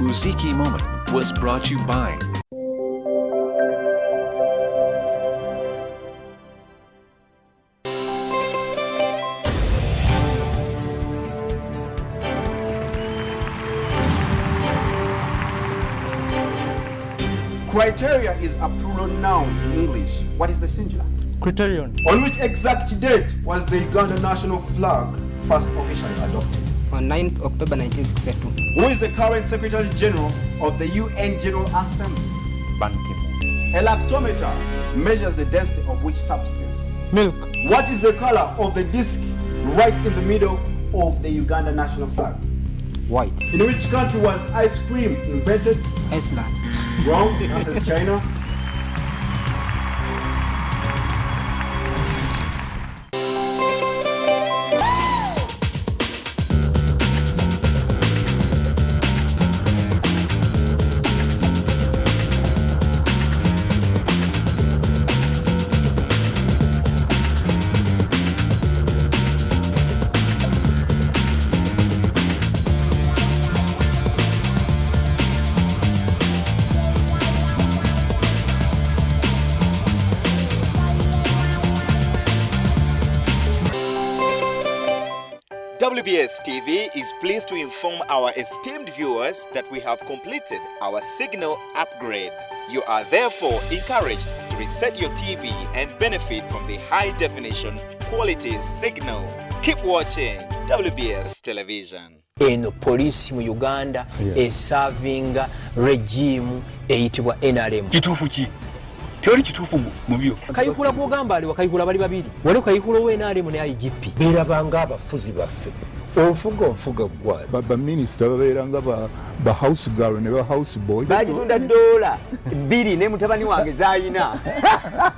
Muziki Moment was brought to you by Criteria is a plural noun in English. What is the singular? Criterion. On which exact date was the Uganda national flag first officially adopted? On 9th October 1962. Who is the current Secretary General of the UN General Assembly? Ban Ki-moon. A lactometer measures the density of which substance? Milk. What is the color of the disc right in the middle of the Uganda national flag? White. In which country was ice cream invented? Iceland. Wrong, the answer is China. WBS TV is pleased to inform our esteemed viewers that we have completed our signal upgrade. You are therefore encouraged to reset your TV and benefit from the high definition quality signal. Keep watching WBS television. Eno police mu Uganda esavinga regime eyitibwa NRM. Kitufu ki? Teori kitufu mu byo. Kayihura kugamba ali wakayihura bali babiri. Wali kayihura we NRM ne IGP. Berabanga abafuzi baffe. Onfuga gwa. Baba minister babeeranga ba house girl ne ba house boy. Bajitunda dola 2 ne mutabani wange zayina.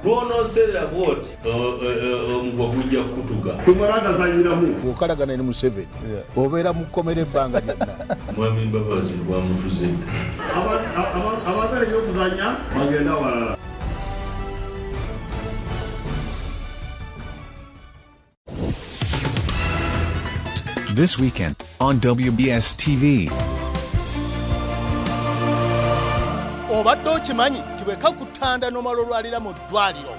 Bwonosera bwoti ngwakujja kutuga. Tumalaga zayinamu. Okalagana ne Museveni. Obeera mukomere banga lyonna. Mwami Mbabazi lwa mutuze. Abagala y'okuzanya bagenda walala. This weekend on WBS TV. Obadde okimanyi tibweka kutanda n'omala olwalira mu ddwaliro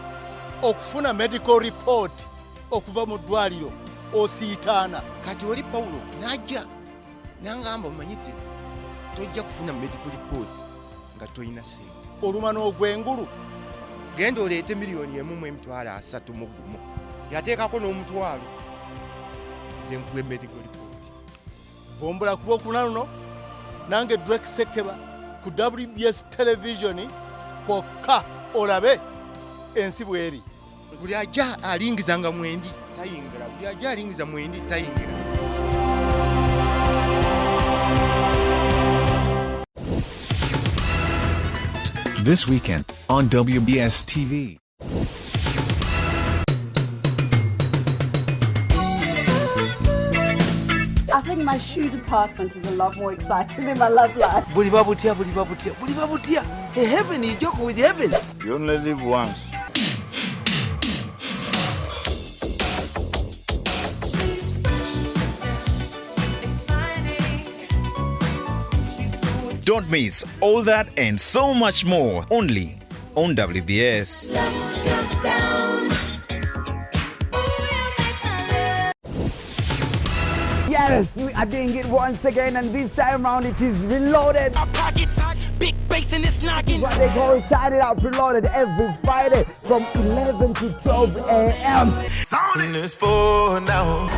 okufuna medical report okuva mu ddwaliro osiitaana. Kati oli Paulo najja nangamba omanyite tojja kufuna medical report nga toyina sente. Oluma n'ogwengulu Genda oleete $1,330,000 yateekako n'omutwalo nze nkuwe medical report. vumbula ku Lwokuna luno nange Drake Sekeba ku WBS television kwokka olabe ensi bweri. Buli ajja alingizanga mwendi tayingira. Buli ajja alingiza mwendi tayingira. This weekend on WBS TV. I think my shoe department is a lot more exciting than my love life. Bulibabutia. Hey, heaven, you joke with heaven. You only live once. Don't miss all that and so much more only on WBS. Yes, we are doing it once again, and this time round it is reloaded. Our pockets hot, big bass and it's knocking. What they call Turn It Up Reloaded every Friday from 11 to 12 a.m. Sounding this for now.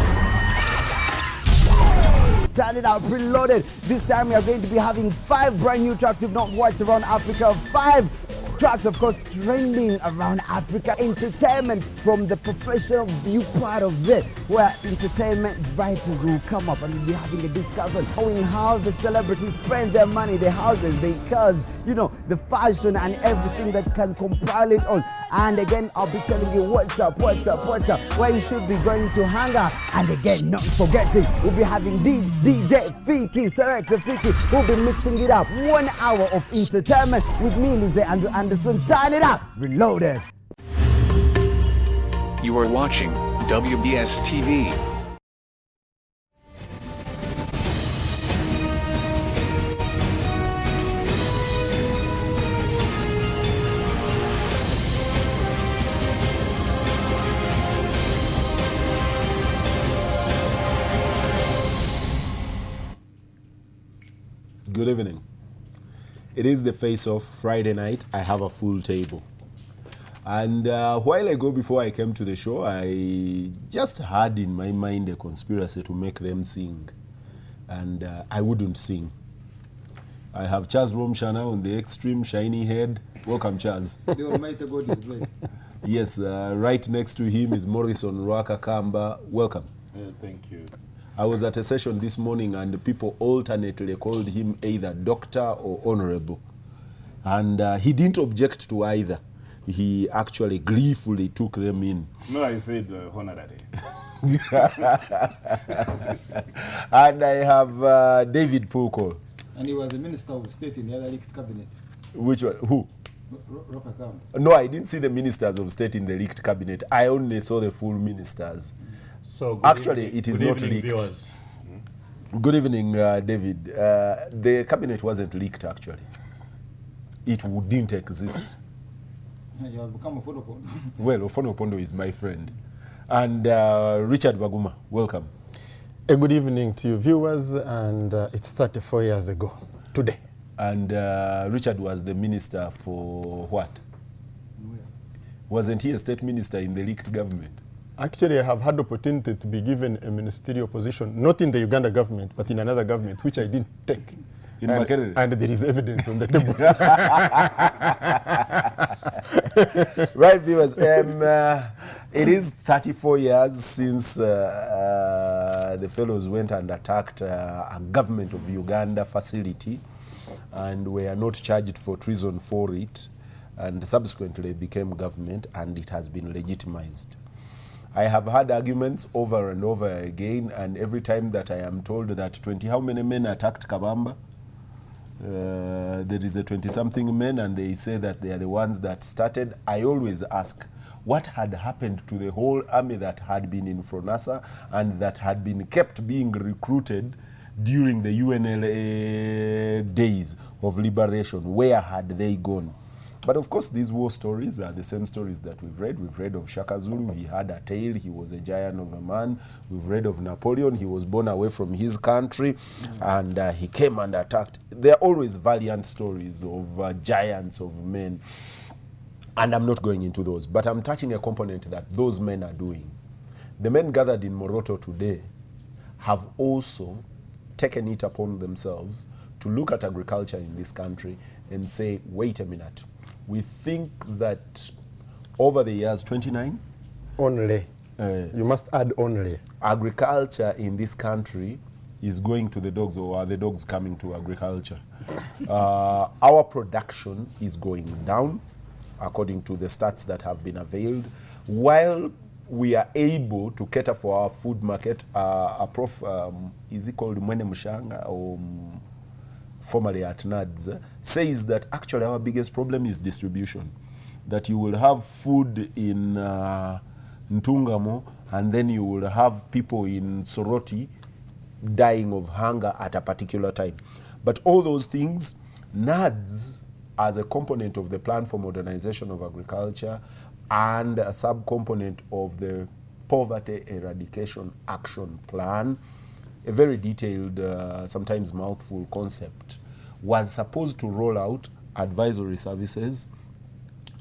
Turn It Up Reloaded. This time we are going to be having 5 brand new tracks you've not watched around Africa. 5 tracks, of course, trending around Africa. Entertainment from the professional view part of it, where entertainment writers will come up and we'll be having a discussion showing how the celebrities spend their money, their houses, their cars, you know, the fashion and everything that can compile it all. And again, I'll be telling you what's up, where you should be going to hang out. And again, not forgetting, we'll be having DJ Fiki, Selector Fiki, who'll be mixing it up. 1 hour of entertainment with me, Lizzie Andrew Anderson. Turn it up, reloaded. You are watching WBS TV. Good evening. It is the face-off Friday night. I have a full table. And while I go before I came to the show, I just had in my mind a conspiracy to make them sing. And I wouldn't sing. I have Chaz Romshana on the extreme shiny head. Welcome, Chaz. The Almighty God is great. Yes, right next to him is Morrison Ruaka Kamba. Welcome. Thank you. I was at a session this morning and people alternately called him either doctor or honorable. And he didn't object to either. He actually gleefully took them in. No, I said honorary. And I have David Pukol. And he was a minister of state in the other leaked cabinet. Which one? Who? Rockacam. No, I didn't see the ministers of state in the leaked cabinet. I only saw the full ministers. So actually, it is not leaked. Viewers. Good evening, David. The cabinet wasn't leaked, actually. It didn't exist. You have become a Ofonopondo. Well, Ofonopondo is my friend. And Richard Baguma, welcome. A good evening to you viewers, and it's 34 years ago today. And Richard was the minister for what? Wasn't he a state minister in the leaked government? Actually, I have had the opportunity to be given a ministerial position, not in the Uganda government, but in another government, which I didn't take. In Makerere? And there is evidence on the table. Right, viewers. It is 34 years since the fellows went and attacked a government of Uganda facility, and were not charged for treason for it, and subsequently became government, and it has been legitimized. I have had arguments over and over again, and every time that I am told that 20 how many men attacked Kabamba, there is a 20-something men, and they say that they are the ones that started, I always ask, what had happened to the whole army that had been in Fronasa and that had been kept being recruited during the UNLA days of liberation? Where had they gone? But of course, these war stories are the same stories that we've read. We've read of Shaka Zulu. He had a tail. He was a giant of a man. We've read of Napoleon. He was born away from his country, and he came and attacked. They're always valiant stories of giants of men. And I'm not going into those. But I'm touching a component that those men are doing. The men gathered in Moroto today have also taken it upon themselves to look at agriculture in this country and say, wait a minute. We think that over the years, 29? Only. You must add only. Agriculture in this country is going to the dogs, or are the dogs coming to agriculture? Our production is going down, according to the stats that have been availed, while we are able to cater for our food market. Is it called Mwene Mushanga, or formerly at NADS, says that actually our biggest problem is distribution. That you will have food in Ntungamo, and then you will have people in Soroti dying of hunger at a particular time. But all those things, NADS, as a component of the Plan for Modernization of Agriculture and a subcomponent of the Poverty Eradication Action Plan, a very detailed, sometimes mouthful concept, was supposed to roll out advisory services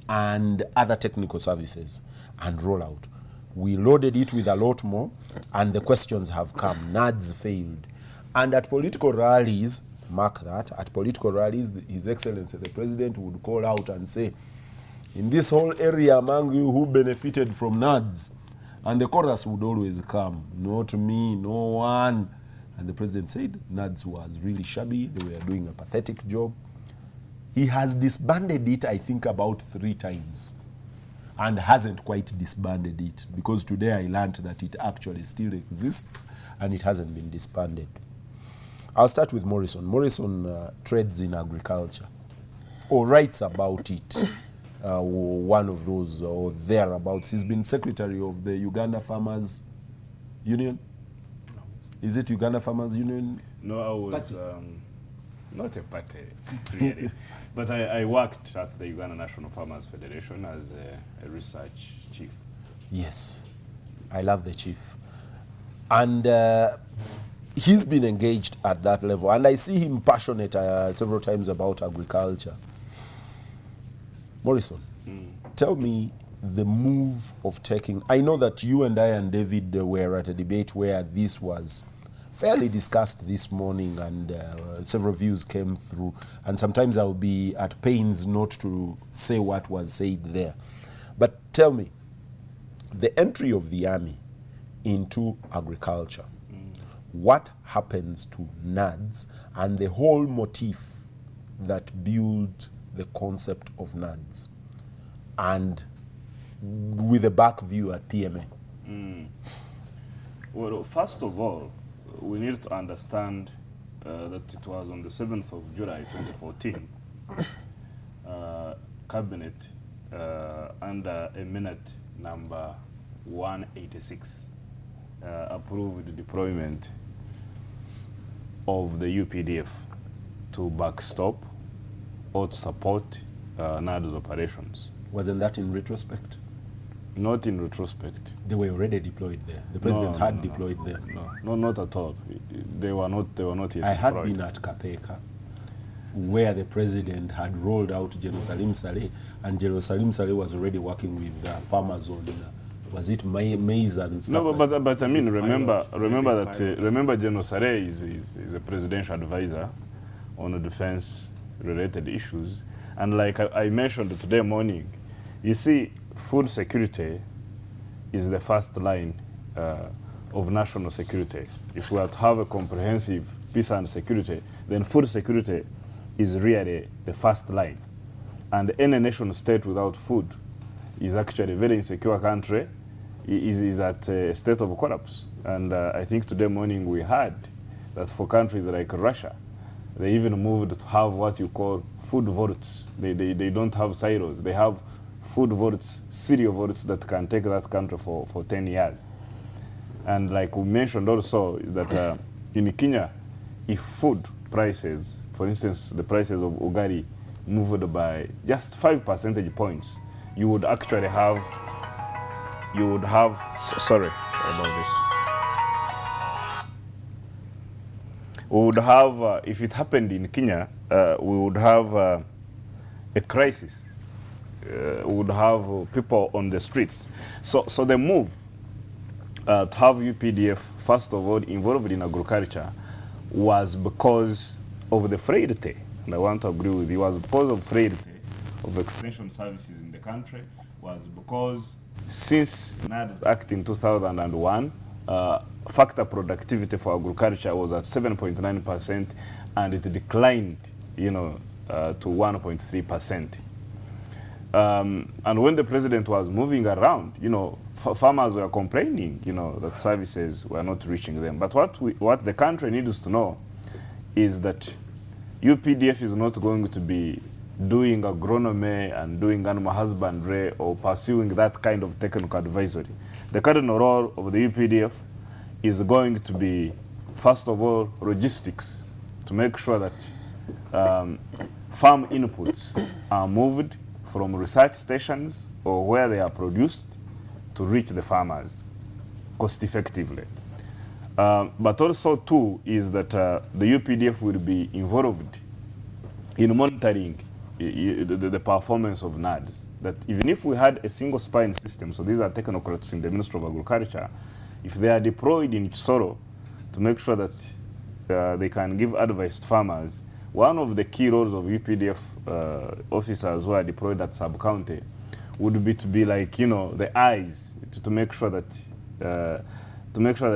and other technical services and roll out. We loaded it with a lot more, and the questions have come. NADS failed. And at political rallies, mark that, at political rallies, His Excellency the President would call out and say, in this whole area among you who benefited from NADS, and the chorus would always come, not me, no one. And the president said NADS was really shabby, they were doing a pathetic job. He has disbanded it, I think, about 3 times, and hasn't quite disbanded it, because today I learned that it actually still exists and it hasn't been disbanded. I'll start with Morrison. Morrison trades in agriculture, or writes about it. One of those or thereabouts. He's been secretary of the Uganda Farmers Union. Is it Uganda Farmers Union? No, I was not a party, really. But I worked at the Uganda National Farmers Federation as a research chief. Yes, I love the chief. And he's been engaged at that level, and I see him passionate several times about agriculture. Morrison, tell me the move of taking, I know that you and I and David were at a debate where this was fairly discussed this morning, and several views came through, and sometimes I'll be at pains not to say what was said there. But tell me, the entry of the army into agriculture, what happens to NADS and the whole motif that built the concept of NADS, and with a back view at PMA? Well, first of all, we need to understand that it was on the 7th of July 2014, Cabinet under a minute number 186 approved the deployment of the UPDF to backstop or to support NADS operations. Wasn't that in retrospect? Not in retrospect. They were already deployed there. The president had deployed there. No, not at all. They were not yet I had deployed. been at Kapeka, where the president had rolled out Jerusalem Saleh, and Jerusalem Saleh was already working with farmers on, was it maize and stuff? No, like but I mean, remember General Saleh is a presidential advisor on defense-related issues, and like I mentioned today morning, you see, food security is the first line of national security. If we are to have a comprehensive peace and security, then food security is really the first line. And any nation state without food is actually a very insecure country, is at a state of collapse. And I think today morning we heard that for countries like Russia, they even moved to have what you call food vaults. They don't have silos. They have food vaults, cereal vaults that can take that country for 10 years. And like we mentioned also, is that in Kenya, if food prices, for instance, the prices of ugali moved by just 5 percentage points, you would actually have, sorry about this. We would have, if it happened in Kenya, we would have a crisis. Would have people on the streets. So the move to have UPDF, first of all, involved in agriculture was because of the frailty. And I want to agree with you, was because of frailty of extension services in the country, was because since NADS Act in 2001, factor productivity for agriculture was at 7.9%, and it declined, to 1.3%. And when the president was moving around, farmers were complaining, that services were not reaching them. But what the country needs to know is that UPDF is not going to be doing agronomy and doing animal husbandry or pursuing that kind of technical advisory. The cardinal role of the UPDF is going to be, first of all, logistics, to make sure that farm inputs are moved from research stations or where they are produced to reach the farmers cost effectively. But also too is that the UPDF will be involved in monitoring the performance of NADS. That even if we had a single spine system, so these are technocrats in the Ministry of Agriculture, if they are deployed in Chisoro to make sure that they can give advice to farmers, one of the key roles of UPDF officers who are deployed at sub-county would be to be like, the eyes to make sure that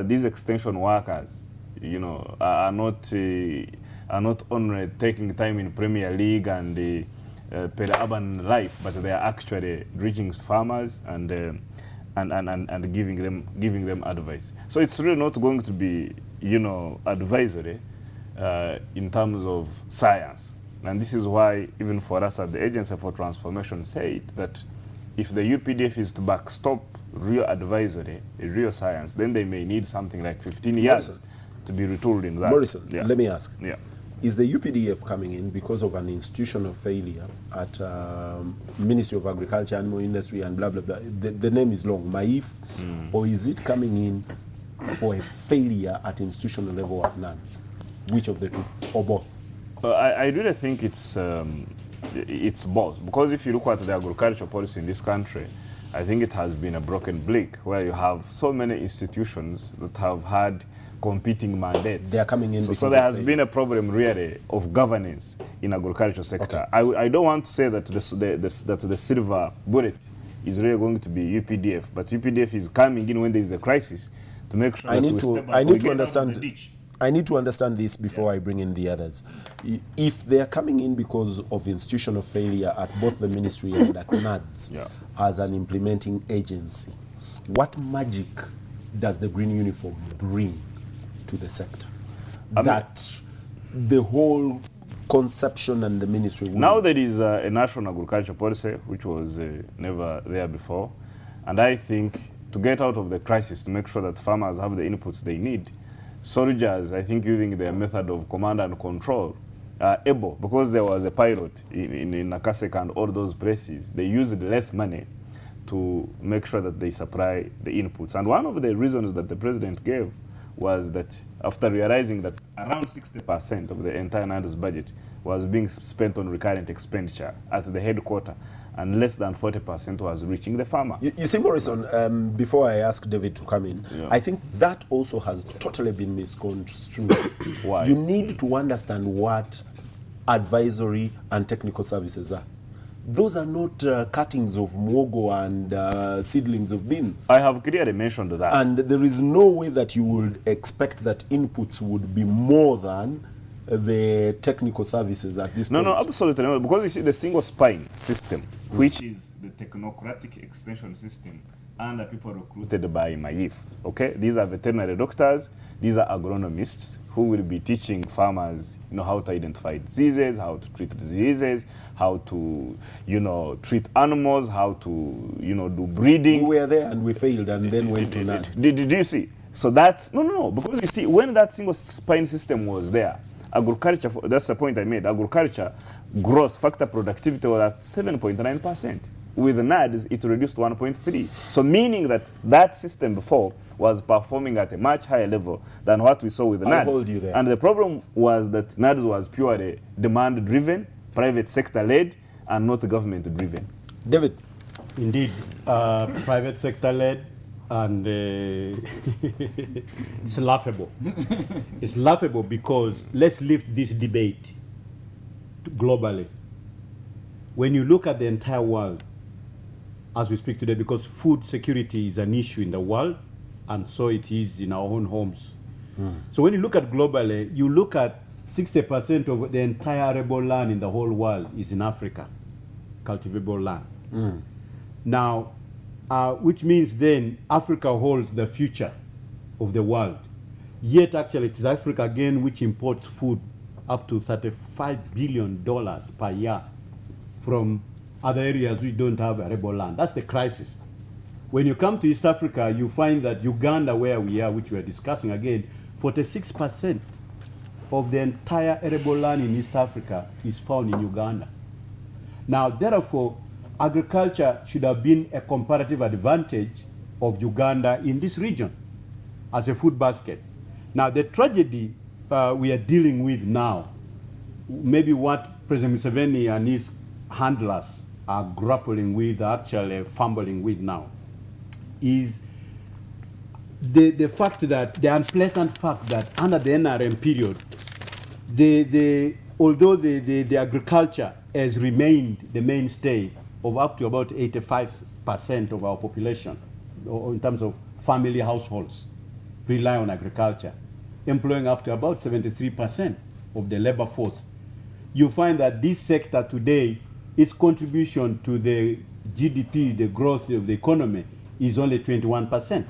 these extension workers, are not only taking time in Premier League and peri-urban life, but they are actually reaching farmers and giving them advice. So it's really not going to be, advisory in terms of science. And this is why, even for us at the Agency for Transformation, said that if the UPDF is to backstop real advisory, real science, then they may need something like 15 years to be retooled in that. Morrison, let me ask. Yeah. Is the UPDF coming in because of an institutional failure at Ministry of Agriculture, Animal Industry, and blah, blah, blah? The name is long, MAIF, or is it coming in for a failure at institutional level at NADS? Which of the two, or both? I really think it's both, because if you look at the agricultural policy in this country, I think it has been a broken brick where you have so many institutions that have had competing mandates. They are coming in. So there has been a problem really of governance in agricultural sector. Okay. I don't want to say that the silver bullet is really going to be UPDF, but UPDF is coming in when there is a crisis to make sure I need to understand this before I bring in the others. If they are coming in because of institutional failure at both the ministry and at NADS as an implementing agency, what magic does the green uniform bring to the sector? That the whole conception and the ministry... Now there is a national agriculture policy, which was never there before. And I think to get out of the crisis, to make sure that farmers have the inputs they need, soldiers, I think using their method of command and control, are able, because there was a pilot in Nakaseka and all those places, they used less money to make sure that they supply the inputs. And one of the reasons that the president gave was that after realizing that around 60% of the entire NADS budget was being spent on recurrent expenditure at the headquarters, and less than 40% was reaching the farmer. You see, Morrison, before I ask David to come in, I think that also has totally been misconstrued. Why? You need to understand what advisory and technical services are. Those are not cuttings of muogo and seedlings of beans. I have clearly mentioned that. And there is no way that you would expect that inputs would be more than the technical services at this point. No, absolutely not. Because you see the single spine system, which is the technocratic extension system, and the people recruited by MAIF. Okay, these are veterinary doctors, these are agronomists who will be teaching farmers, how to identify diseases, how to treat diseases, how to, treat animals, how to, do breeding. We were there and we failed and then went to that. Did you see? So that's no, because you see, when that single spine system was there, agriculture, that's the point I made, agriculture growth factor productivity was at 7.9%. With NADS, it reduced 1.3. So meaning that that system before was performing at a much higher level than what we saw with NADS. I'll hold you there. And the problem was that NADS was purely demand-driven, private sector-led, and not government-driven. David? Indeed, private sector-led, and it's laughable. It's laughable because let's lift this debate globally. When you look at the entire world, as we speak today, because food security is an issue in the world, and so it is in our own homes. So when you look at globally, you look at 60% of the entire arable land in the whole world is in Africa, cultivable land. Now, which means then Africa holds the future of the world. Yet actually it is Africa again which imports food up to $35 billion per year from other areas which don't have arable land. That's the crisis. When you come to East Africa, you find that Uganda, where we are, which we are discussing again, 46% of the entire arable land in East Africa is found in Uganda. Now, therefore, agriculture should have been a comparative advantage of Uganda in this region as a food basket. Now, the tragedy we are dealing with now, maybe what President Museveni and his handlers are grappling with, actually fumbling with now, is the fact that, the unpleasant fact that under the NRM period, although the agriculture has remained the mainstay of up to about 85% of our population, or in terms of family households, rely on agriculture, employing up to about 73% of the labor force. You find that this sector today, its contribution to the GDP, the growth of the economy, is only 21%.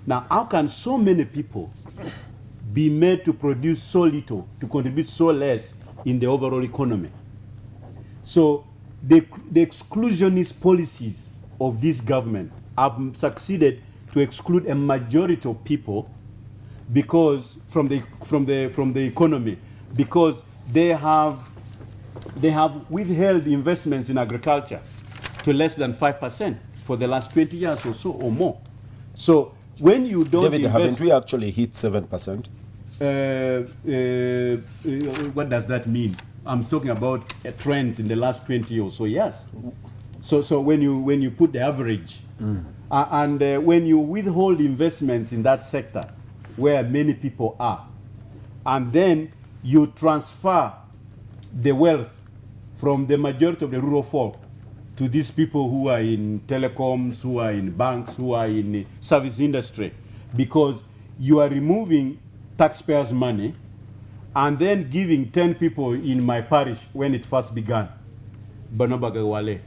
Now, how can so many people be made to produce so little, to contribute so less in the overall economy? So the exclusionist policies of this government have succeeded to exclude a majority of people because from the economy, because they have withheld investments in agriculture to less than 5% for the last 20 years or so or more. So when you don't David, invest, haven't we actually hit 7%? What does that mean? I'm talking about trends in the last 20 or so years. So when you put the average, and when you withhold investments in that sector, where many people are, and then you transfer the wealth from the majority of the rural folk to these people who are in telecoms, who are in banks, who are in the service industry, because you are removing taxpayers' money and then giving 10 people in my parish when it first began, Banobagawale.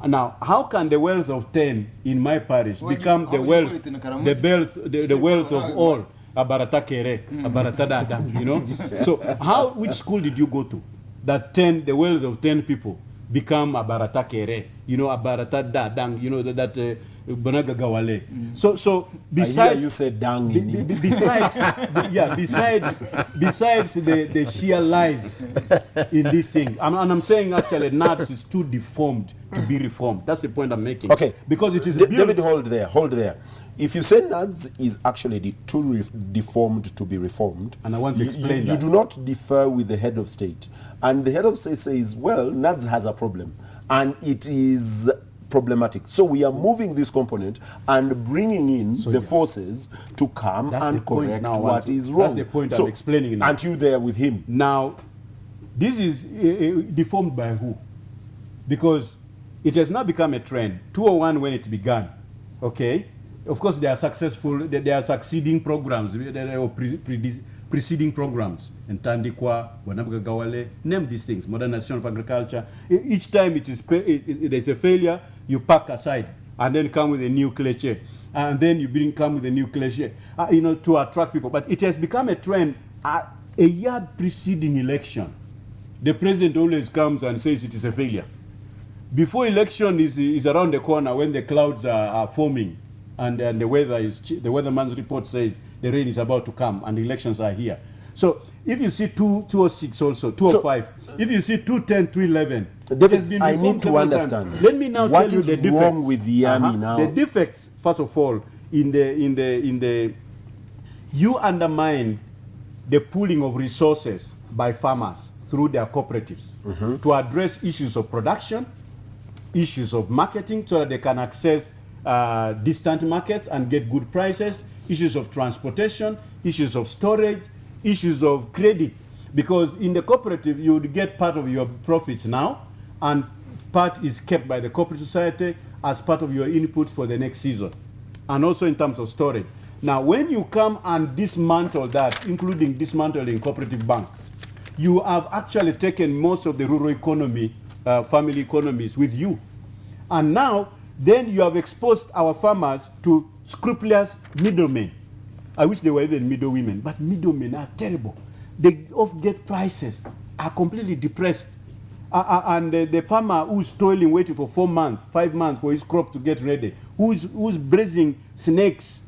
Now, how can the wealth of 10 in my parish become the wealth, the wealth of all? Abarata kere, abarata dada, you know? So which school did you go to? That the wealth of 10 people become abarata kere, you know, abarata dadang, you know, that Bonaga Gawale. So besides, I hear you said dang in it. Besides the sheer lies in this thing, and I'm saying actually NADS is too deformed to be reformed. That's the point I'm making. Okay. Because it is David, hold there. If you say NADS is actually too deformed to be reformed, and I want to explain you do not differ with the head of state. And the head of state says, well, NADS has a problem, and it is problematic. So we are moving this component and bringing in the forces to come and correct what is wrong. That's the point I'm explaining now. Aren't you there with him? Now, this is deformed by who? Because it has now become a trend. 201 when it began, okay? Of course, they are successful, they are succeeding programs, there are preceding programs. And Tandikwa, Wanabagawale, name these things, modernization of agriculture. Each time it is a failure, you pack aside and then come with a new cliché. And then you come with a new cliché, you know, to attract people. But it has become a trend. A year preceding election, the president always comes and says it is a failure. Before election is around the corner, when the clouds are forming, and the weatherman's report says the rain is about to come and the elections are here. So if you see 206 also, 205, if you see 210, 211, David, I need to understand. Let me now tell you the defects. What is wrong with the army now? The defects, first of all, you undermine the pooling of resources by farmers through their cooperatives to address issues of production, issues of marketing, so that they can access distant markets and get good prices, issues of transportation, issues of storage, issues of credit. Because in the cooperative, you would get part of your profits now, and part is kept by the cooperative society as part of your input for the next season, and also in terms of storage. Now, when you come and dismantle that, including dismantling cooperative bank, you have actually taken most of the rural economy, family economies with you. And now, then you have exposed our farmers to scrupulous middlemen. I wish they were even middle women, but middlemen are terrible. The off-gate prices are completely depressed. And the farmer who's toiling, waiting for 4 months, 5 months for his crop to get ready, who's braising snakes,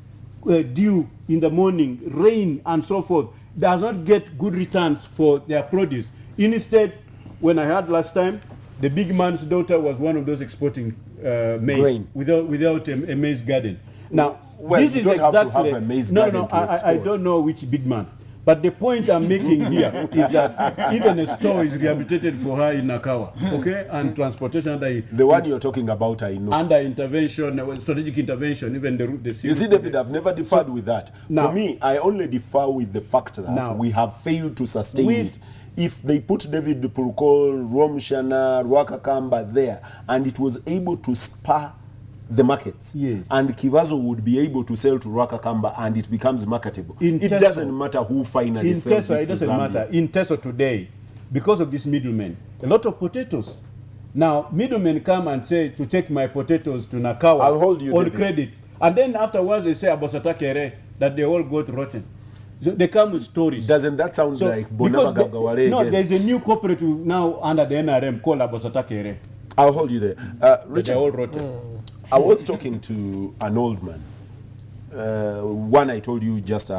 dew in the morning, rain, and so forth, does not get good returns for their produce. Instead, when I heard last time, the big man's daughter was one of those exporting maize grain without a maize garden. Now, well, this you is don't exactly, have to have a maize garden to export. I don't know which big man. But the point I'm making here is that even a store is rehabilitated for her in Nakawa, okay? And transportation under... The one you're talking about, I know. Under intervention, strategic intervention, even the... You see, David, I've never differed with that. For me, I only differ with the fact that we have failed to sustain it. If they put David Purukol, Romshana, Ruakakamba there, and it was able to spur the markets, and Kivazo would be able to sell to Ruakakamba and it becomes marketable. It doesn't matter who finally sells it. It doesn't matter. In Teso today, because of this middleman, a lot of potatoes. Now, middlemen come and say to take my potatoes to Nakawa I'll hold you, on David. credit. And then afterwards they say Abosata Kere, that they all got rotten. So they come with stories. Doesn't that sound like Bonaba Gagawale? No, there's a new cooperative now under the NRM called Abosata Kere. I'll hold you there. Richard, they're all rotten. I was talking to an old man. One I told you just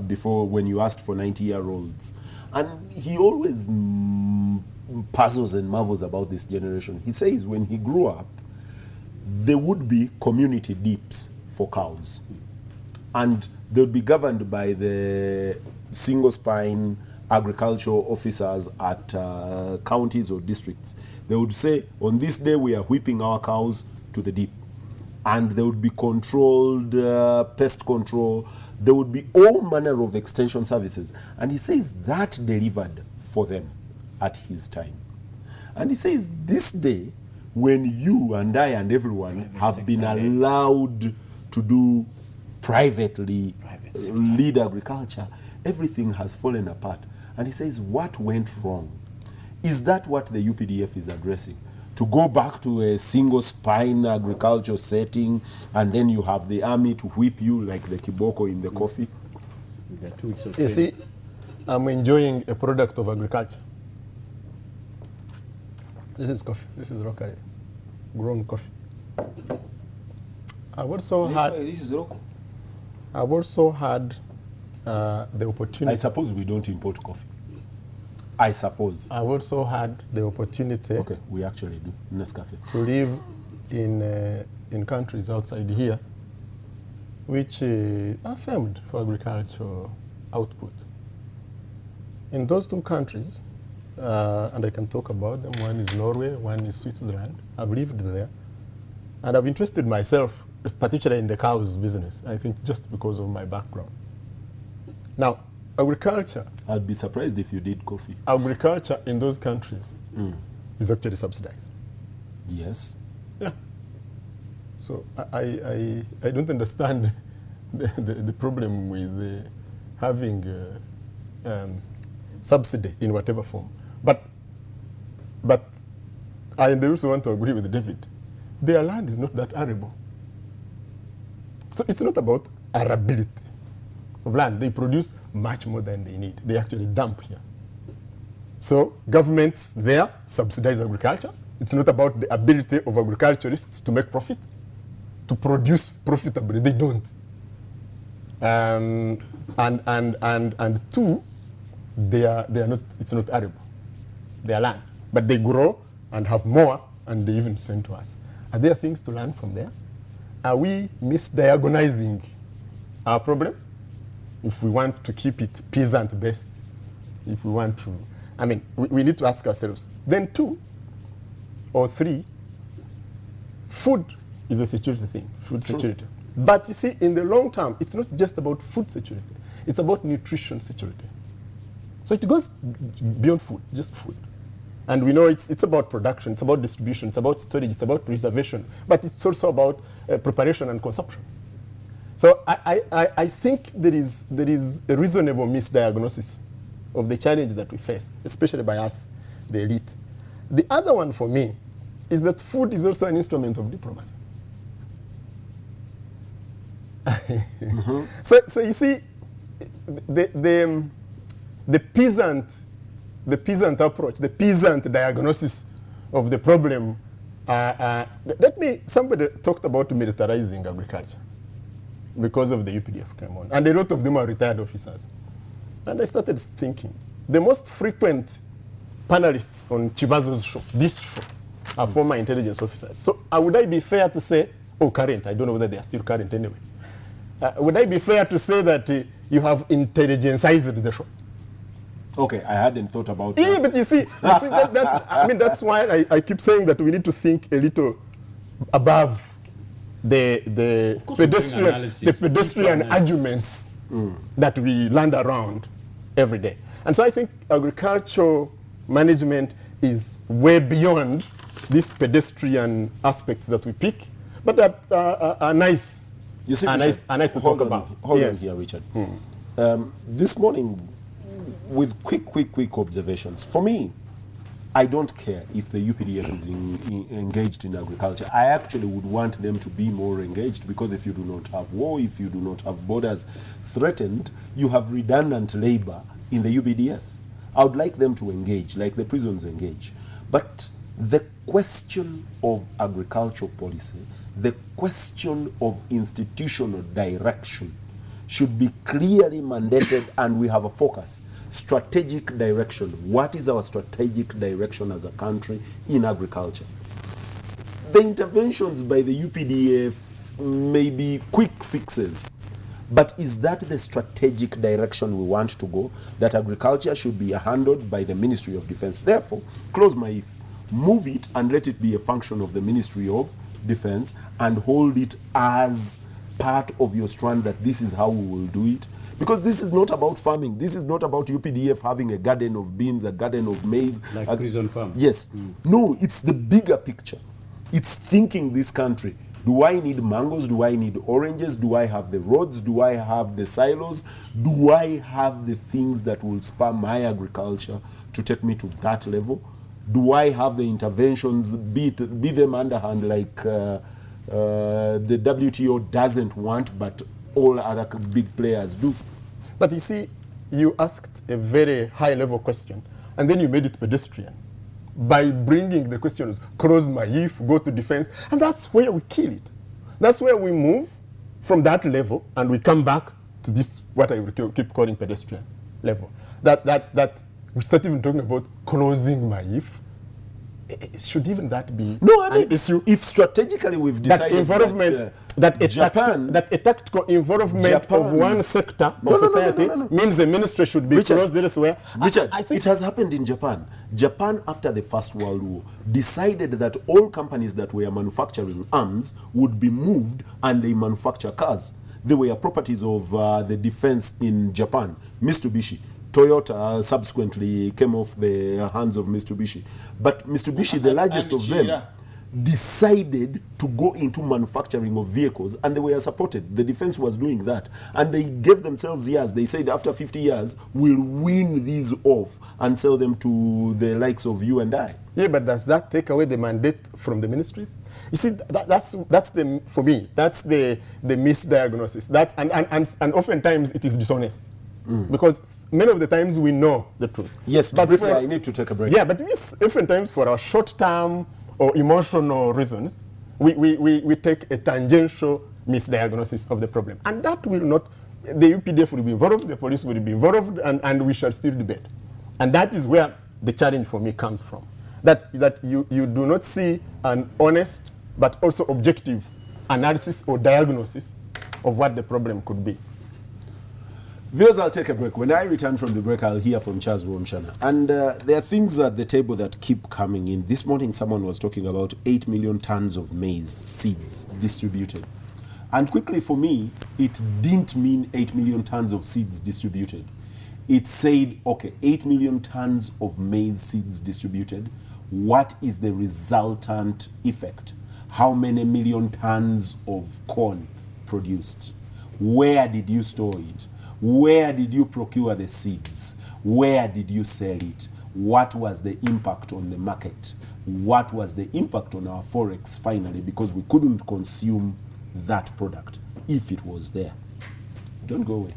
before when you asked for 90-year-olds. And he always puzzles and marvels about this generation. He says when he grew up, there would be community dips for cows. and they'll be governed by the single spine agricultural officers at counties or districts. They would say, on this day we are whipping our cows to the deep. And there would be controlled pest control. There would be all manner of extension services. And he says that delivered for them at his time. And he says this day, when you and I and everyone have been allowed to do privately lead agriculture, everything has fallen apart. And he says, what went wrong? Is that what the UPDF is addressing? To go back to a single spine agriculture setting, and then you have the army to whip you like the kiboko in the coffee? You see, I'm enjoying a product of agriculture. This is coffee. This is locally grown coffee. I've also had the opportunity. I suppose we don't import coffee. I suppose. I've also had the opportunity. Okay, we actually do. Nescafe. To live in countries outside here, which are famed for agricultural output. In those two countries, and I can talk about them. One is Norway, one is Switzerland. I've lived there, and I've interested myself, particularly in the cows business. I think just because of my background. Now, agriculture. I'd be surprised if you did coffee. Agriculture in those countries is actually subsidized. Yes. Yeah. So I don't understand the problem with having subsidy in whatever form. But I also want to agree with David. Their land is not that arable. So it's not about arability of land. They produce much more than they need. They actually dump here. So governments there subsidize agriculture. It's not about the ability of agriculturists to make profit, to produce profitably. They don't. And two, they are not. It's not arable. Their land, but they grow and have more, and they even send to us. Are there things to learn from there? Are we misdiagonizing our problem? If we want to keep it peasant-based, if we want to, I mean, we need to ask ourselves. Then two or three, food is a security thing, food security. But you see, in the long term, it's not just about food security. It's about nutrition security. So it goes beyond food, just food. And we know it's about production, it's about distribution, it's about storage, it's about preservation, but it's also about preparation and consumption. So I think there is a reasonable misdiagnosis of the challenge that we face, especially by us, the elite. The other one for me is that food is also an instrument of diplomacy. So you see, the peasant approach, the peasant diagnosis of the problem. Somebody talked about militarizing agriculture because of the UPDF came on, and a lot of them are retired officers. And I started thinking, the most frequent panelists on Chibazo's show, this show, are former intelligence officers. So would I be fair to say, current, I don't know whether they are still current anyway. Would I be fair to say that you have intelligencized the show? Okay, I hadn't thought about that. Yeah, but you see that's why I keep saying that we need to think a little above the pedestrian arguments that we land around every day. And so I think agricultural management is way beyond these pedestrian aspects that we pick, but that are nice. You see, Richard, nice to talk about. Hold on here, Richard. This morning, with quick observations. For me, I don't care if the UPDF is engaged in agriculture. I actually would want them to be more engaged, because if you do not have war, if you do not have borders threatened, you have redundant labor in the UPDF. I would like them to engage, like the prisons engage. But the question of agricultural policy, the question of institutional direction should be clearly mandated, and we have a focus. Strategic direction. What is our strategic direction as a country in agriculture? The interventions by the UPDF may be quick fixes, But is that the strategic direction we want to go? That agriculture should be handled by the Ministry of Defense. Therefore, close my if, move it and let it be a function of the Ministry of Defense and hold it as part of your strand that this is how we will do it. Because this is not about farming. This is not about UPDF having a garden of beans, a garden of maize. Like prison farm. Yes. No, it's the bigger picture. It's thinking this country. Do I need mangoes? Do I need oranges? Do I have the roads? Do I have the silos? Do I have the things that will spur my agriculture to take me to that level? Do I have the interventions, be them underhand like the WTO doesn't want, but all other big players do? But you see, you asked a very high-level question, and then you made it pedestrian by bringing the questions, close my if, go to defense, and that's where we kill it. That's where we move from that level, and we come back to this, what I will keep calling pedestrian level. That we start even talking about closing my if. Should even that be an issue? If strategically we've decided that involvement, that a tactical involvement of one sector of society means the ministry should be closed elsewhere. Richard, I think it has happened in Japan. Japan, after the First World War, decided that all companies that were manufacturing arms would be moved and they manufacture cars. They were properties of the defense in Japan, Mitsubishi. Toyota subsequently came off the hands of Mitsubishi. But Mitsubishi, the largest of them, decided to go into manufacturing of vehicles, and they were supported. The defense was doing that. And they gave themselves years. They said after 50 years, we'll win these off and sell them to the likes of you and I. Yeah, but does that take away the mandate from the ministries? You see, that's the, for me, that's the misdiagnosis. And oftentimes it is dishonest. Because many of the times we know the truth. Yes, but briefly, I need to take a break. Yeah, but oftentimes for our short-term or emotional reasons, we take a tangential misdiagnosis of the problem. And that will not, the UPDF will be involved, the police will be involved, and we shall still debate. And that is where the challenge for me comes from. That you do not see an honest but also objective analysis or diagnosis of what the problem could be. Viewers, I'll take a break. When I return from the break, I'll hear from Charles Womshana. And there are things at the table that keep coming in. This morning, someone was talking about 8 million tons of maize seeds distributed. And quickly for me, it didn't mean 8 million tons of seeds distributed. It said, okay, 8 million tons of maize seeds distributed. What is the resultant effect? How many million tons of corn produced? Where did you store it? Where did you procure the seeds? Where did you sell it? What was the impact on the market? What was the impact on our forex finally? Because we couldn't consume that product if it was there. Don't go away.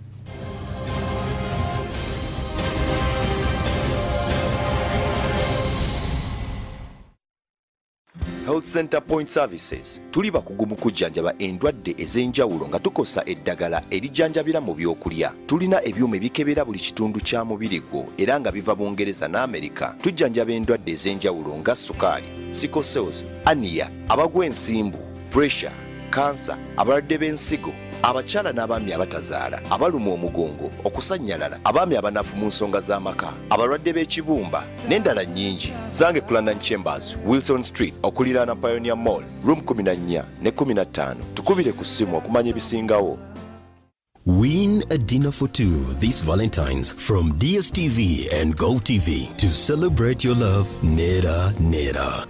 Health Center Point Services tuli bakugu mu kujjanjaba endwadde ez'enjawulo nga tukosa eddagala erijjanjabira mu byokulya. Tulina ebyuma ebikebera buli kitundu kya mubiri gwo era nga biva Bungereza n'Amerika. Tujjanjaba endwadde ez'enjawulo nga sukaali, sickle cells, ania, abagwa ensimbu, pressure, cancer, abalwadde b'ensigo, abakyala n'abaami abatazaala, abalumwa omugongo, okusannyalala, abaami abanafu mu nsonga z'amaka, abalwadde b'ekibumba n'endala nnyingi. Zange London Chambers, Wilson Street, okuliraana Pioneer Mall, room 14 ne 15. Tukubire ku ssimu okumanya ebisingawo. Win a dinner for two this Valentine's from DSTV and GoTV. To celebrate your love, nera.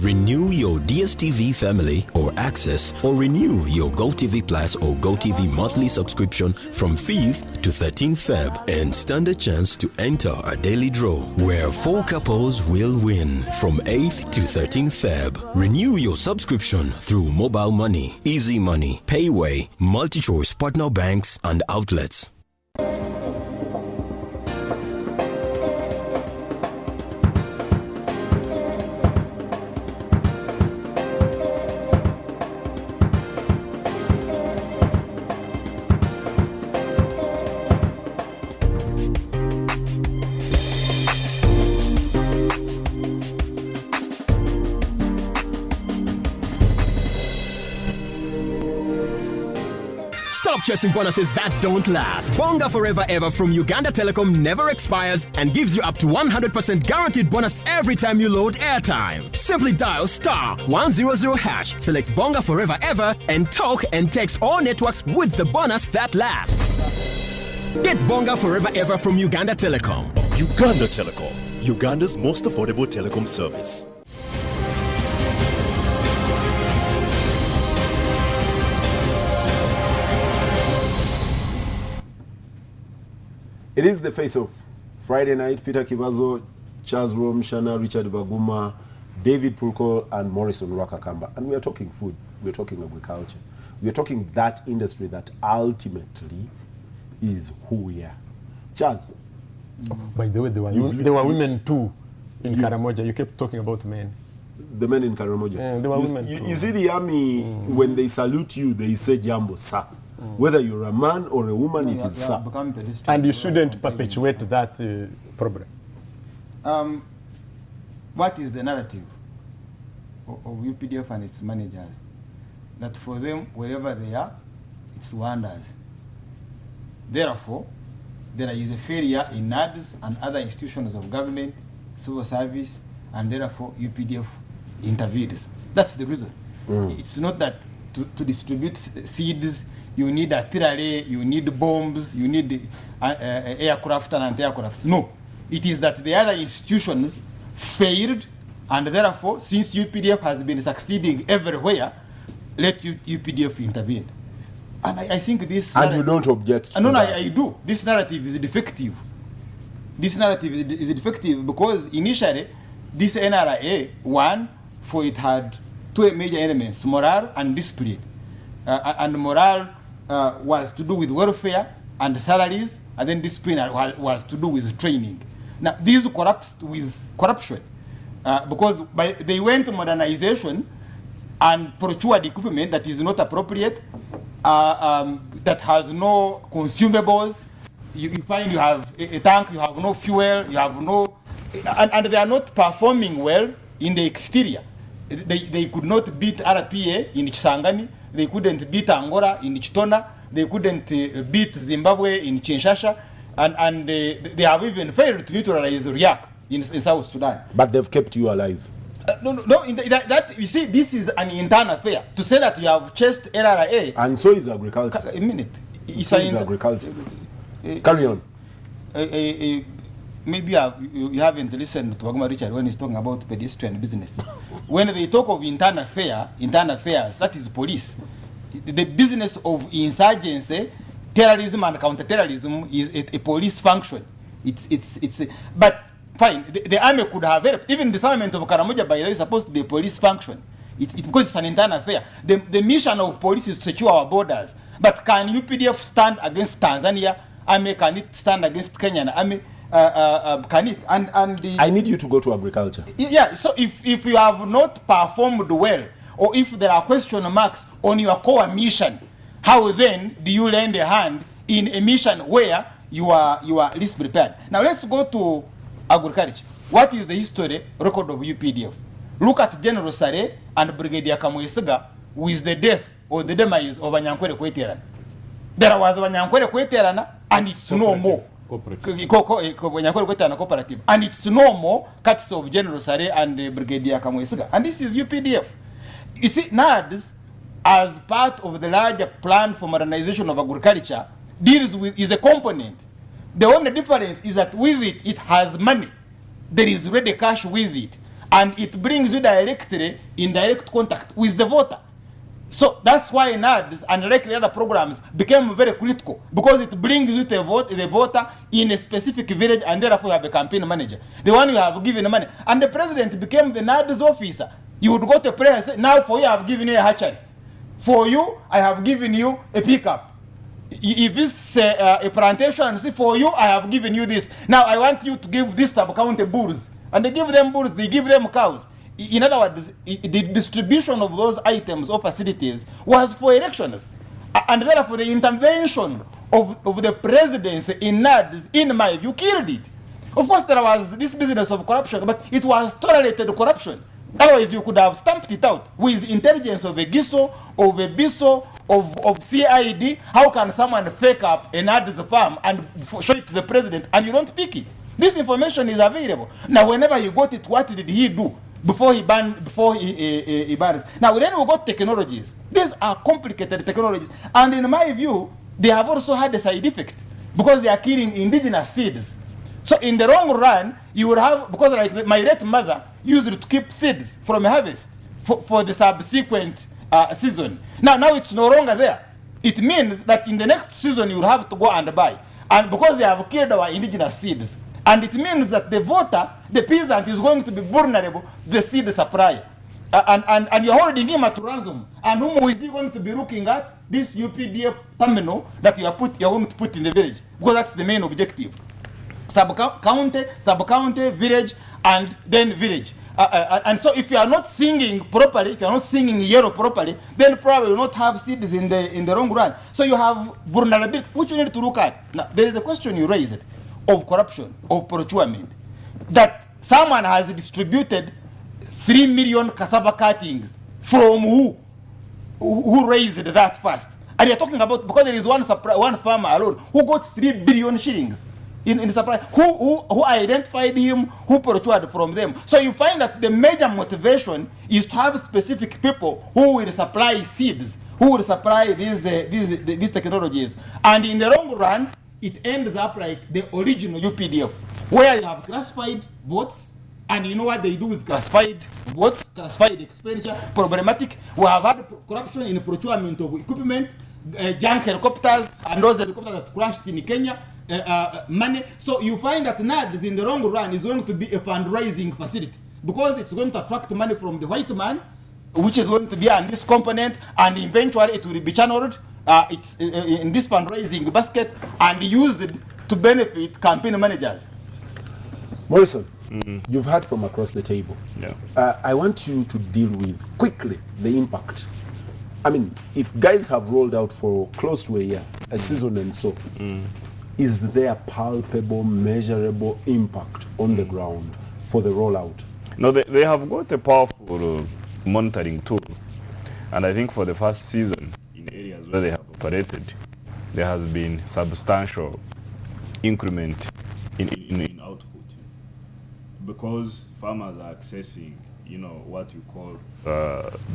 Renew your DSTV family or access, or renew your GoTV Plus or GoTV monthly subscription from 5th to 13th Feb and stand a chance to enter a daily draw where 4 couples will win from 8th to 13th Feb. Renew your subscription through mobile money, easy money, payway, multi-choice partner banks and outlets. Stop chasing bonuses that don't last. Bonga Forever Ever from Uganda Telecom never expires and gives you up to 100% guaranteed bonus every time you load airtime. Simply dial *100#, select Bonga Forever Ever, and talk and text all networks with the bonus that lasts. Get Bonga Forever Ever from Uganda Telecom. Uganda Telecom, Uganda's most affordable telecom service. It is the face-off. Friday night, Peter Kibazo, Charles Romshana, Richard Baguma, David Pulko, and Morrison Rwakakamba. And we are talking food. We are talking agriculture. We are talking that industry that ultimately is who we are. Charles. By the way, there were women too in Karamoja. You kept talking about men. The men in Karamoja. Yeah, there were women too. You see the army, when they salute you, they say jambo, sir. Whether you're a man or a woman, it is sir. And you shouldn't perpetuate that problem. What is the narrative of UPDF and its managers? That for them, wherever they are, it's wonders. Therefore, there is a failure in NADS and other institutions of government, civil service, and therefore UPDF intervenes. That's the reason. It's not that to distribute seeds, you need artillery, you need bombs, you need aircraft and anti-aircraft. No. It is that the other institutions failed, and therefore, since UPDF has been succeeding everywhere, let UPDF intervene. And I think this... And you don't object to no, that? I do. This narrative is defective. This narrative is defective because initially, this NRA, one, for it had two major elements, morale and discipline. And morale was to do with welfare and salaries, and then discipline was to do with training. Now, these collapsed with corruption because they went to modernization and procured equipment that is not appropriate, that has no consumables. You find you have a tank, you have no fuel, you have no... And they are not performing well in the exterior. They could not beat RPA in Kisangani, they couldn't beat Angola in Chitona, they couldn't beat Zimbabwe in Kinshasa, and they have even failed to neutralize Riak in South Sudan. But they've kept you alive. No. That you see, this is an internal affair. To say that you have chased LRA... And so is agriculture. A minute. So is agriculture. Carry on. Maybe you haven't listened to Baguma Richard when he's talking about pedestrian business. When they talk of internal affairs, that is police. The business of insurgency, terrorism and counter-terrorism is a police function. But fine, the army could have helped. Even the disarmament of Karamoja, by the way, is supposed to be a police function. Because it's an internal affair. The mission of police is to secure our borders. But can UPDF stand against Tanzania army? Can it stand against Kenyan army? Can it? I need you to go to agriculture. Yeah, so if you have not performed well, or if there are question marks on your core mission, how then do you lend a hand in a mission where you are least prepared? Now let's go to agriculture. What is the history record of UPDF? Look at General Sare and Brigadier Kamwesiga with the death or the demise of Anyankwere Kweterana. There was Anyankwere Kweterana and it's no more. Cooperative. And it's no more cuts of General Sare and Brigadier Kamwesiga. And this is UPDF. You see, NADS, as part of the larger plan for modernization of agriculture, is a component. The only difference is that with it has money. There is ready cash with it. And it brings you directly in direct contact with the voter. So that's why NADS and like the other programs became very critical, because it brings you the voter in a specific village, and therefore you have a campaign manager, the one you have given money. And the president became the NADS officer. You would go to prayer and say, now for you I have given you a hatchery. For you, I have given you a pickup. If it's a plantation, and say, for you, I have given you this. Now I want you to give this sub-county bulls. And they give them bulls, they give them cows. In other words, the distribution of those items or facilities was for elections. And therefore the intervention of the presidency in NADS, in my view, killed it. Of course, there was this business of corruption, but it was tolerated corruption. Otherwise, you could have stamped it out with intelligence of a GISO, of a BISO, of CID, how can someone fake up an ADS farm and show it to the president and you don't pick it? This information is available. Now, whenever you got it, what did he do before he banned, he bans? Now, then we got technologies. These are complicated technologies. And in my view, they have also had a side effect because they are killing indigenous seeds. So in the long run, you will have, because like my late mother used to keep seeds from harvest for the subsequent season. Now it's no longer there. It means that in the next season you will have to go and buy. And because they have killed our indigenous seeds, and it means that the voter, the peasant, is going to be vulnerable to the seed supply. And you're holding him at ransom. And whom is he going to be looking at? This UPDF terminal that you're going to put in the village. Because that's the main objective. Sub-county, village, and then village. And so if you are not singing properly, if you are not singing yellow properly, then probably you will not have seeds in the long run. So you have vulnerability, which you need to look at. Now, there is a question you raised of corruption, of procurement, that someone has distributed 3 million cassava cuttings from who raised that first. And you're talking about, because there is one farmer alone who got 3 billion shillings in supply, who identified him, who procured from them. So you find that the major motivation is to have specific people who will supply seeds, who will supply these technologies. And in the long run, it ends up like the original UPDF, where you have classified votes, and you know what they do with classified votes, classified expenditure, problematic. We have had corruption in procurement of equipment, junk helicopters, and those helicopters that crashed in Kenya, money. So you find that NADS in the long run is going to be a fundraising facility, because it's going to attract money from the white man, which is going to be on this component, and eventually it will be channeled it's in this fundraising basket and used to benefit campaign managers. Morrison, you've heard from across the table. Yeah. I want you to deal with quickly the impact. I mean, if guys have rolled out for close to a year, a season and so, is there palpable, measurable impact on the ground for the rollout? No, they have got a powerful monitoring tool. And I think for the first season, in areas where they have operated, there has been substantial increment in output, because farmers are accessing, what you call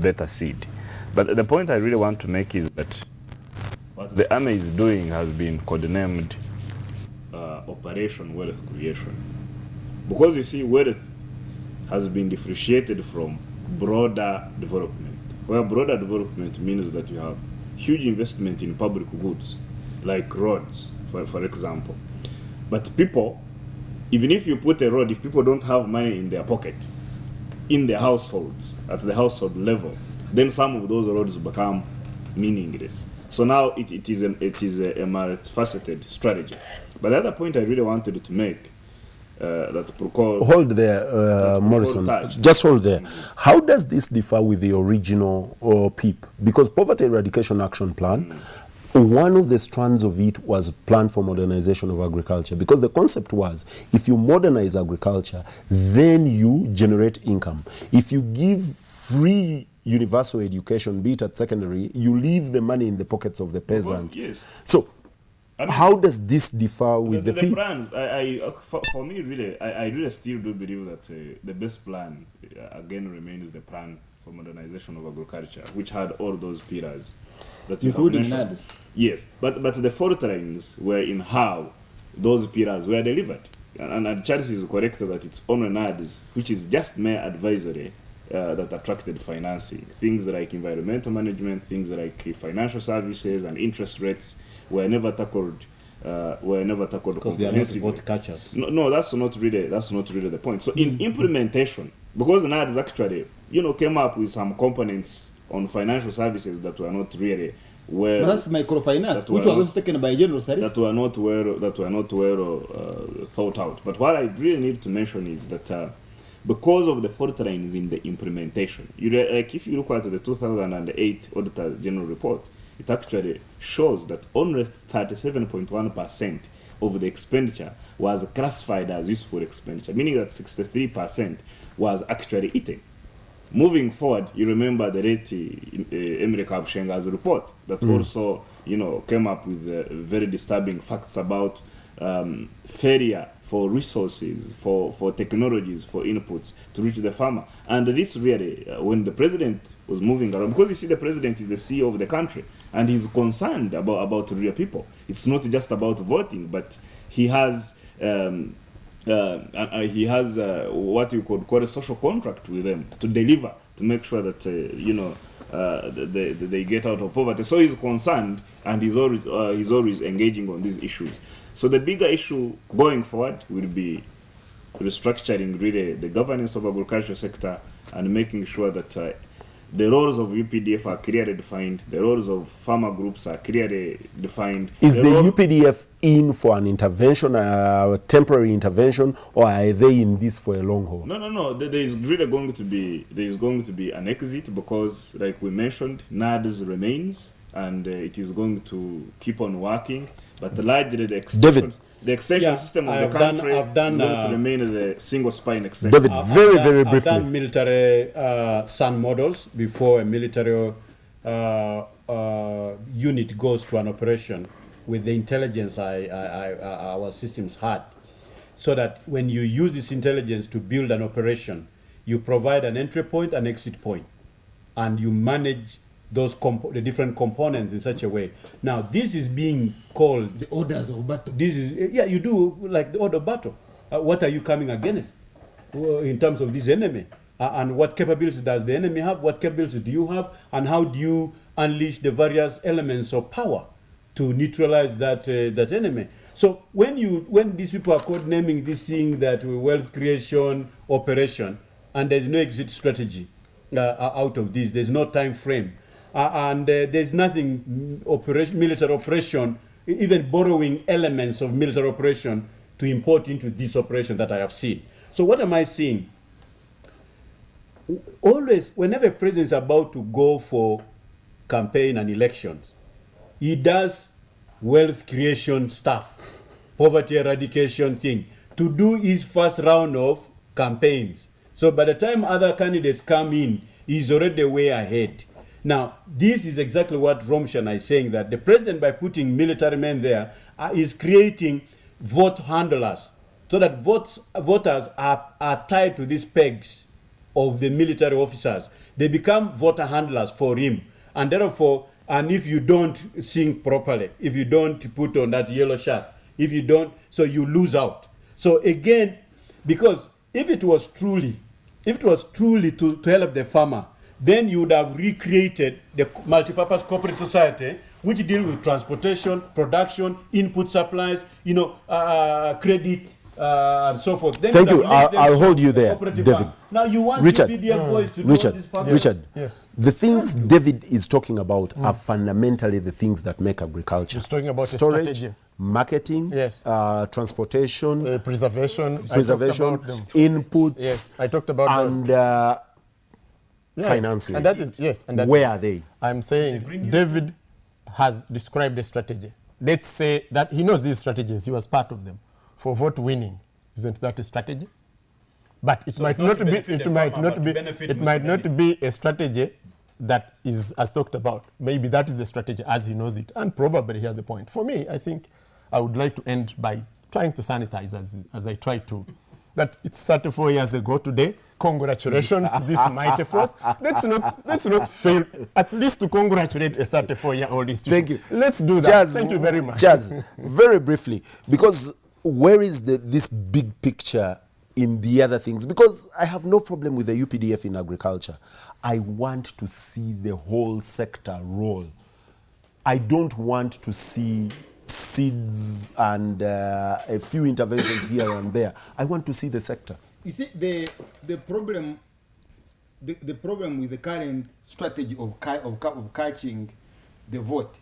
better seed. But the point I really want to make is that what the army is doing has been codenamed Operation Wealth Creation. Because you see, wealth has been differentiated from broader development, where broader development means that you have huge investment in public goods, like roads, for example. But people, even if you put a road, if people don't have money in their pocket, in their households, at the household level, then some of those roads become meaningless. So now it is a multifaceted strategy. But the other point I really wanted to make, that Procol... Hold there, Morrison. Just hold there. How does this differ with the original PEEP? Because Poverty Eradication Action Plan, one of the strands of it was Plan for Modernization of Agriculture. Because the concept was, if you modernize agriculture, then you generate income. If you give free universal education, be it at secondary, you leave the money in the pockets of the peasant. Yes. So, how does this differ with the PEEP? plans? For me, really, I really still do believe that the best plan, again, remains the Plan for Modernization of Agriculture, which had all those pillars that you including have mentioned. NADS. Yes, but the fault lines were in how those pillars were delivered. And Charles is correct that it's only NADS, which is just mere advisory, that attracted financing. Things like environmental management, things like financial services and interest rates were never tackled. Because they are not vote catchers. No, that's not really the point. So in implementation, because NADS actually, came up with some components on financial services that were not really well. But that's microfinance, which was also taken by General Sari. That were not well thought out. But what I really need to mention is that because of the fault lines in the implementation, if you look at the 2008 Auditor General Report, it actually shows that only 37.1% of the expenditure was classified as useful expenditure, meaning that 63% was actually eaten. moving forward, you remember the late Emre Kabushenga's report that also, came up with very disturbing facts about failure for resources, for technologies, for inputs to reach the farmer. And this really, when the president was moving around, because you see the president is the CEO of the country, and he's concerned about real people. It's not just about voting, but he has what you could call a social contract with them to deliver, to make sure that they get out of poverty. So he's concerned, and he's always engaging on these issues. So the bigger issue going forward will be restructuring really the governance of agricultural sector and making sure that the roles of UPDF are clearly defined, the roles of farmer groups are clearly defined. Is the UPDF in for an intervention, a temporary intervention, or are they in this for a long haul? No. There is really going to be an exit because, like we mentioned, NADS remains and it is going to keep on working. But largely the extension system of the country is going to remain the single spine extension. David, very briefly. I've done military sun models before a military unit goes to an operation with the intelligence our systems had. So that when you use this intelligence to build an operation, you provide an entry point and exit point, and you manage the different components in such a way. Now, this is being called the orders of battle. This is you do like the order of battle. What are you coming against in terms of this enemy, and what capabilities does the enemy have? What capabilities do you have, and how do you unleash the various elements of power to neutralize that enemy? So when these people are codenaming this thing that wealth creation operation, and there's no exit strategy out of this, there's no time frame. And there's nothing military operation, even borrowing elements of military operation to import into this operation that I have seen. So what am I seeing? Always, whenever a president is about to go for campaign and elections, he does wealth creation stuff, poverty eradication thing, to do his first round of campaigns. So by the time other candidates come in, he's already way ahead. Now, this is exactly what Romshan is saying, that the president, by putting military men there, is creating vote handlers, so that voters are tied to these pegs of the military officers. They become voter handlers for him. And therefore, and if you don't sing properly, if you don't put on that yellow shirt, if you don't, so you lose out. So again, because if it was truly to help the farmer, then you would have recreated the multipurpose corporate society, which deal with transportation, production, input supplies, credit, and so forth. Then Thank you. I'll hold you there, David. Now you want Richard, UPDF boys to do this farming. Richard, yes. The things David is talking about are fundamentally the things that make agriculture. He's talking about storage, strategy, marketing, yes, transportation, preservation, inputs. Yes, I talked about and financing. And that is where are they? I'm saying David has described a strategy. Let's say that he knows these strategies. He was part of them. For vote winning, isn't that a strategy? But it might not be. It might not be a strategy that is as talked about. Maybe that is the strategy as he knows it, and probably he has a point. For me, I think I would like to end by trying to sanitize as I try to. That it's 34 years ago today. Congratulations to this mighty force. Let's not fail at least to congratulate a 34-year-old institution. Thank you. Let's do that. Chaz, thank you very much. Chaz, very briefly, because where is this big picture in the other things? Because I have no problem with the UPDF in agriculture. I want to see the whole sector roll. I don't want to see seeds and a few interventions here and there. I want to see the sector. You see, the problem with the current strategy of catching the vote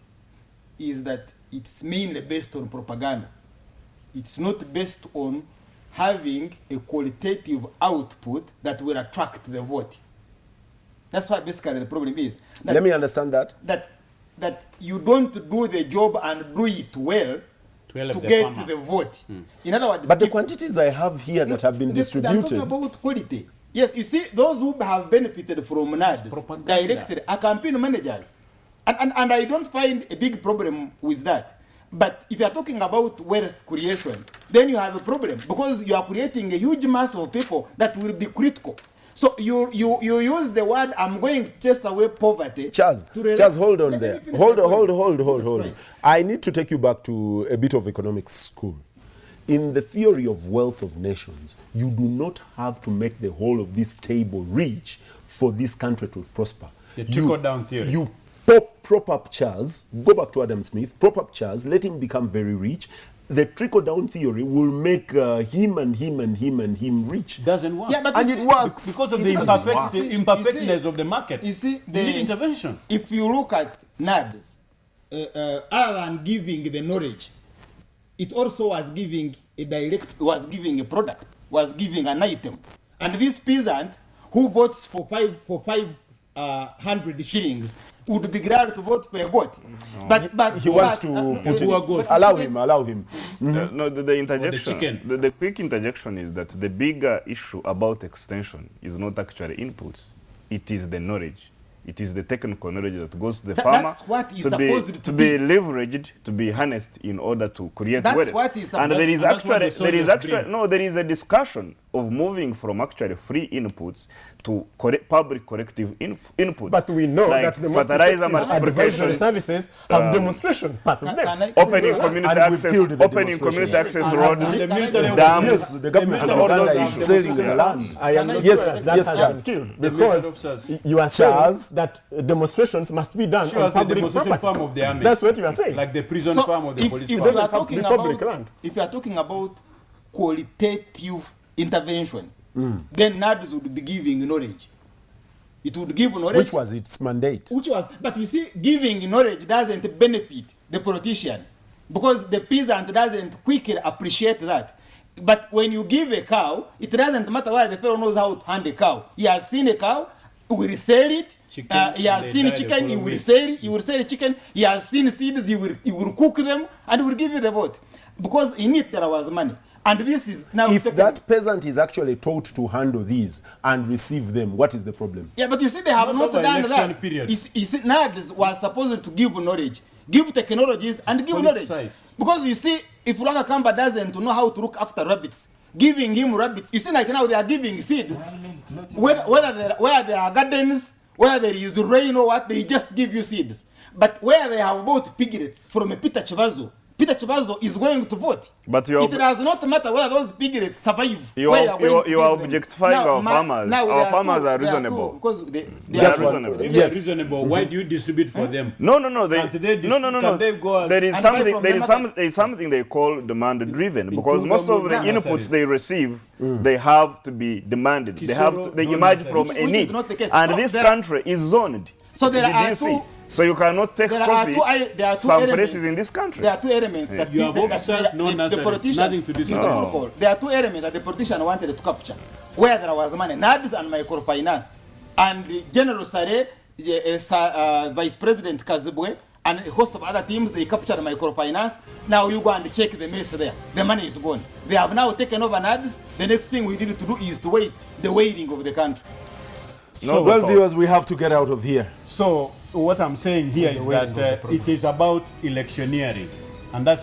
is that it's mainly based on propaganda. It's not based on having a qualitative output that will attract the vote. That's what basically the problem is. Let me understand that. That you don't do the job and do it well to get the vote. In other words, but the quantities I have here that have been distributed. I'm talking about quality. Yes, you see, those who have benefited from NADS directly are campaign managers. And I don't find a big problem with that. But if you are talking about wealth creation, then you have a problem because you are creating a huge mass of people that will be critical. So you use the word, I'm going to chase away poverty. Charles, hold on there. Hold. I need to take you back to a bit of economics school. In the theory of wealth of nations, you do not have to make the whole of this table rich for this country to prosper. The trickle-down theory. You prop up Charles, go back to Adam Smith, prop up Charles, let him become very rich. The trickle-down theory will make him and him rich. Doesn't work. Yeah, but and it works. Because of the imperfectness of the market. You see, you need intervention. If you look at NADS, other than giving the knowledge, it also was giving a product, was giving an item. And this peasant who votes for 500 shillings would be glad to vote for a goat. But he wants to put it. Allow him. Mm-hmm. No, the interjection. Or the chicken. The quick interjection is that the bigger issue about extension is not actually inputs. It is the knowledge. It is the technical knowledge that goes to the farmer that's what is to supposed be leveraged, to be harnessed in order to create that's wealth. What is and there is a discussion of moving from actually free inputs to public corrective inputs. But we know like that the most effective advisory services have demonstration part of them. Opening community access roads, dams. Yes, the government of Uganda is selling the land. I am not sure that has been killed because you are saying that demonstrations must be done on public property. That's what you are saying. Like the prison farm or the police farm. If you are talking about qualitative intervention, then NADS would be giving knowledge. It would give knowledge. Which was its mandate. But you see, giving knowledge doesn't benefit the politician because the peasant doesn't quickly appreciate that. But when you give a cow, it doesn't matter whether the fellow knows how to hand a cow. He has seen a cow, he will sell it. He has seen chicken, he will sell chicken. He has seen seeds, he will cook them, and he will give you the vote. Because in it there was money. And this is now. If that peasant is actually taught to handle these and receive them, what is the problem? Yeah, but you see, they have not done that. You see, NADS was supposed to give knowledge, give technologies, and give knowledge. Because you see, if Rwanda Kamba doesn't know how to look after rabbits, giving him rabbits, you see, like now they are giving seeds. Where there are gardens, where there is rain or what, they just give you seeds. But where they have bought piglets from a Peter Chivazo is going to vote. But it does not matter whether those piglets survive. You are objectifying our farmers. Our farmers are reasonable. Because they are reasonable. If they are reasonable, why do you distribute for them? No. There is something they call demand driven, because most of the inputs they receive, they have to be demanded. They emerge from a need. And this country is zoned. So there are two. So you cannot take coffee some places in this country. There are two elements that you have officers, the politician, nothing to do. There are two elements that the politician wanted to capture, where there was money, NADS and microfinance. And General Sare, Vice President Kazibwe, and a host of other teams, they captured microfinance. Now you go and check the mess there. The money is gone. They have now taken over NADS. The next thing we need to do is to wait the waiting of the country. So, well, viewers, we have to get out of here. So what I'm saying here is that it is about electioneering, and that's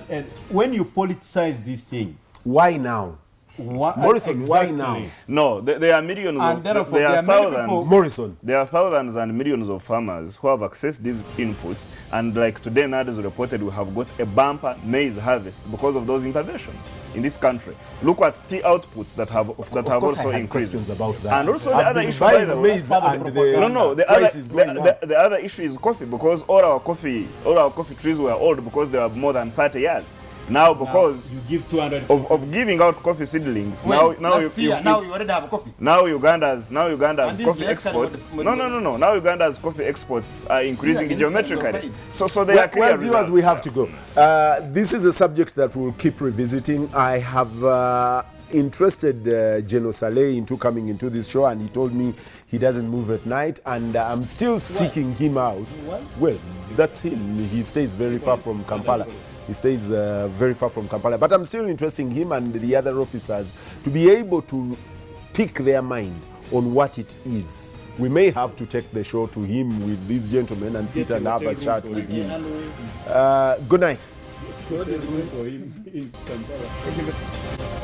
when you politicize this thing. Why now? Morrison, exactly. Why now? No, there are millions there are thousands. Morrison. There are thousands and millions of farmers who have accessed these inputs, and like today NADS reported, we have got a bumper maize harvest because of those interventions in this country. Look at tea outputs that have also increased. Questions about that. And also the other issue, by the way, the other issue is coffee, because all our coffee trees were old because they were more than 30 years. Now, because you give 200 of giving out coffee seedlings, now you already have coffee. Now Uganda's coffee exports. No. Now Uganda's coffee exports are increasing geometrically. So they are clear. Well, viewers, we have to go. This is a subject that we'll keep revisiting. I have interested Geno Saleh into coming into this show, and he told me he doesn't move at night, and I'm still seeking him out. Well, that's him. He stays very far from Kampala. He stays very far from Kampala. But I'm still interested in him and the other officers to be able to pick their mind on what it is. We may have to take the show to him with these gentlemen and sit and have a chat with him. Good night. God is going for him in Kampala.